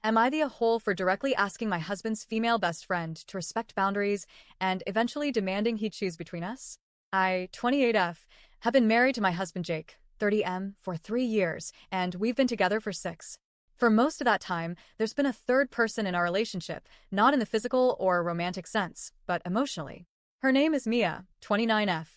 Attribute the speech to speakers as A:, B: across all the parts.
A: Am I the a-hole for directly asking my husband's female best friend to respect boundaries and eventually demanding he choose between us? I, 28F, have been married to my husband Jake, 30M, for 3 years, and we've been together for 6. For most of that time, there's been a third person in our relationship, not in the physical or romantic sense, but emotionally. Her name is Mia, 29F,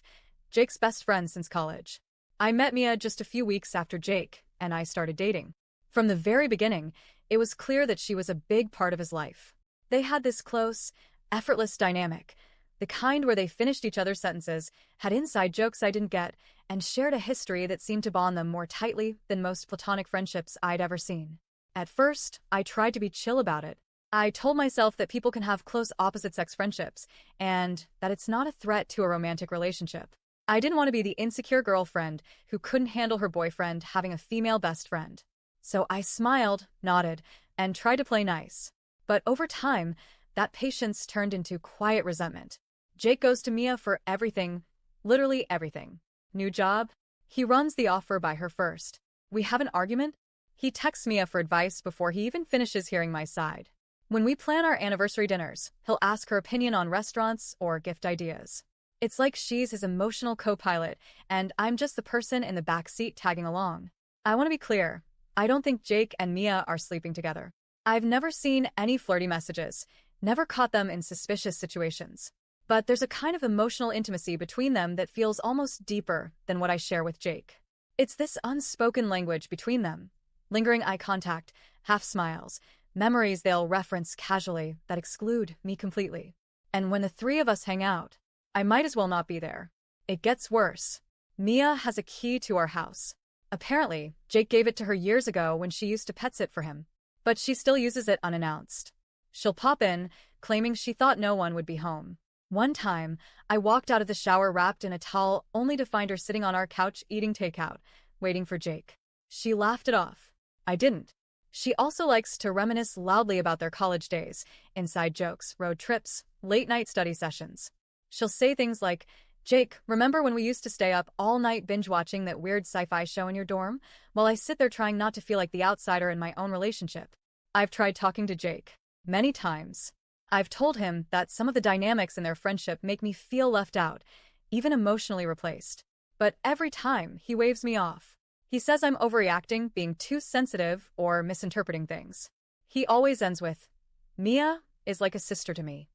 A: Jake's best friend since college. I met Mia just a few weeks after Jake and I started dating. From the very beginning, it was clear that she was a big part of his life. They had this close, effortless dynamic, the kind where they finished each other's sentences, had inside jokes I didn't get, and shared a history that seemed to bond them more tightly than most platonic friendships I'd ever seen. At first, I tried to be chill about it. I told myself that people can have close opposite-sex friendships, and that it's not a threat to a romantic relationship. I didn't want to be the insecure girlfriend who couldn't handle her boyfriend having a female best friend. So I smiled, nodded, and tried to play nice. But over time, that patience turned into quiet resentment. Jake goes to Mia for everything, literally everything. New job? He runs the offer by her first. We have an argument? He texts Mia for advice before he even finishes hearing my side. When we plan our anniversary dinners, he'll ask her opinion on restaurants or gift ideas. It's like she's his emotional co-pilot, and I'm just the person in the back seat tagging along. I want to be clear. I don't think Jake and Mia are sleeping together. I've never seen any flirty messages, never caught them in suspicious situations. But there's a kind of emotional intimacy between them that feels almost deeper than what I share with Jake. It's this unspoken language between them. Lingering eye contact, half smiles, memories they'll reference casually that exclude me completely. And when the three of us hang out, I might as well not be there. It gets worse. Mia has a key to our house. Apparently, Jake gave it to her years ago when she used to pet sit for him. But she still uses it unannounced. She'll pop in, claiming she thought no one would be home. One time, I walked out of the shower wrapped in a towel only to find her sitting on our couch eating takeout, waiting for Jake. She laughed it off. I didn't. She also likes to reminisce loudly about their college days, inside jokes, road trips, late-night study sessions. She'll say things like, "Jake, remember when we used to stay up all night binge-watching that weird sci-fi show in your dorm? While I sit there trying not to feel like the outsider in my own relationship." I've tried talking to Jake. Many times. I've told him that some of the dynamics in their friendship make me feel left out, even emotionally replaced. But every time, he waves me off. He says I'm overreacting, being too sensitive, or misinterpreting things. He always ends with, "Mia is like a sister to me."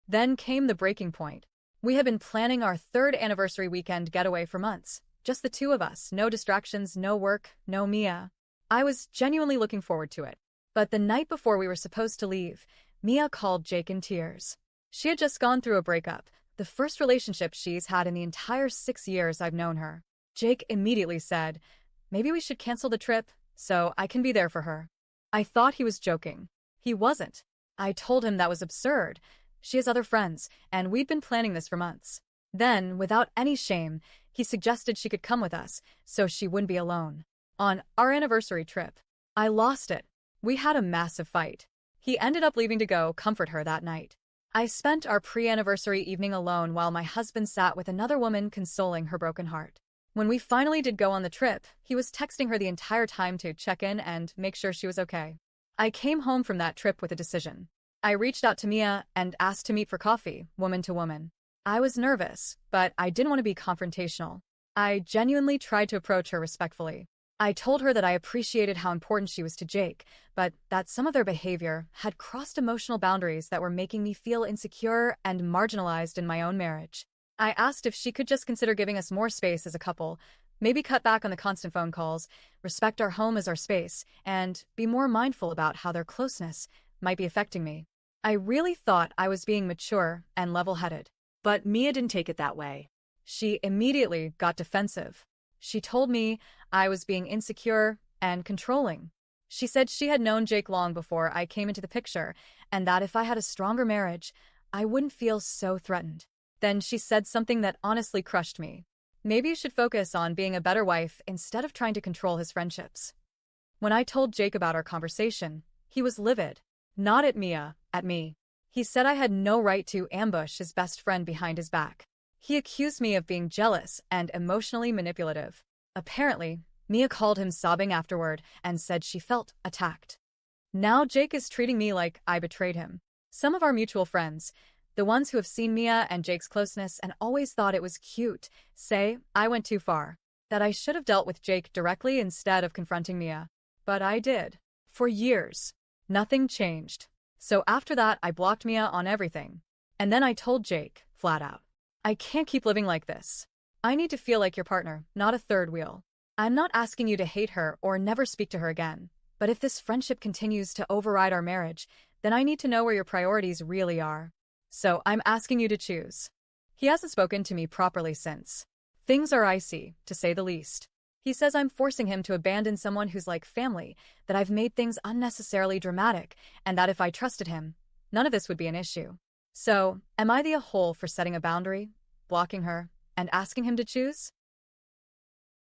A: Then came the breaking point. We had been planning our 3rd anniversary weekend getaway for months. Just the two of us, no distractions, no work, no Mia. I was genuinely looking forward to it. But the night before we were supposed to leave, Mia called Jake in tears. She had just gone through a breakup, the first relationship she's had in the entire 6 years I've known her. Jake immediately said, "Maybe we should cancel the trip, so I can be there for her." I thought he was joking. He wasn't. I told him that was absurd. She has other friends, and we'd been planning this for months. Then, without any shame, he suggested she could come with us, so she wouldn't be alone. On our anniversary trip, I lost it. We had a massive fight. He ended up leaving to go comfort her that night. I spent our pre-anniversary evening alone while my husband sat with another woman consoling her broken heart. When we finally did go on the trip, he was texting her the entire time to check in and make sure she was okay. I came home from that trip with a decision. I reached out to Mia and asked to meet for coffee, woman to woman. I was nervous, but I didn't want to be confrontational. I genuinely tried to approach her respectfully. I told her that I appreciated how important she was to Jake, but that some of their behavior had crossed emotional boundaries that were making me feel insecure and marginalized in my own marriage. I asked if she could just consider giving us more space as a couple, maybe cut back on the constant phone calls, respect our home as our space, and be more mindful about how their closeness might be affecting me. I really thought I was being mature and level-headed. But Mia didn't take it that way. She immediately got defensive. She told me I was being insecure and controlling. She said she had known Jake long before I came into the picture, and that if I had a stronger marriage, I wouldn't feel so threatened. Then she said something that honestly crushed me. Maybe you should focus on being a better wife instead of trying to control his friendships. When I told Jake about our conversation, he was livid. Not at Mia, at me. He said I had no right to ambush his best friend behind his back. He accused me of being jealous and emotionally manipulative. Apparently, Mia called him sobbing afterward and said she felt attacked. Now Jake is treating me like I betrayed him. Some of our mutual friends, the ones who have seen Mia and Jake's closeness and always thought it was cute, say I went too far, that I should have dealt with Jake directly instead of confronting Mia. But I did. For years. Nothing changed. So after that, I blocked Mia on everything. And then I told Jake, flat out, I can't keep living like this. I need to feel like your partner, not a third wheel. I'm not asking you to hate her or never speak to her again. But if this friendship continues to override our marriage, then I need to know where your priorities really are. So I'm asking you to choose. He hasn't spoken to me properly since. Things are icy, to say the least. He says I'm forcing him to abandon someone who's like family, that I've made things unnecessarily dramatic, and that if I trusted him, none of this would be an issue. So, am I the a-hole for setting a boundary, blocking her, and asking him to choose?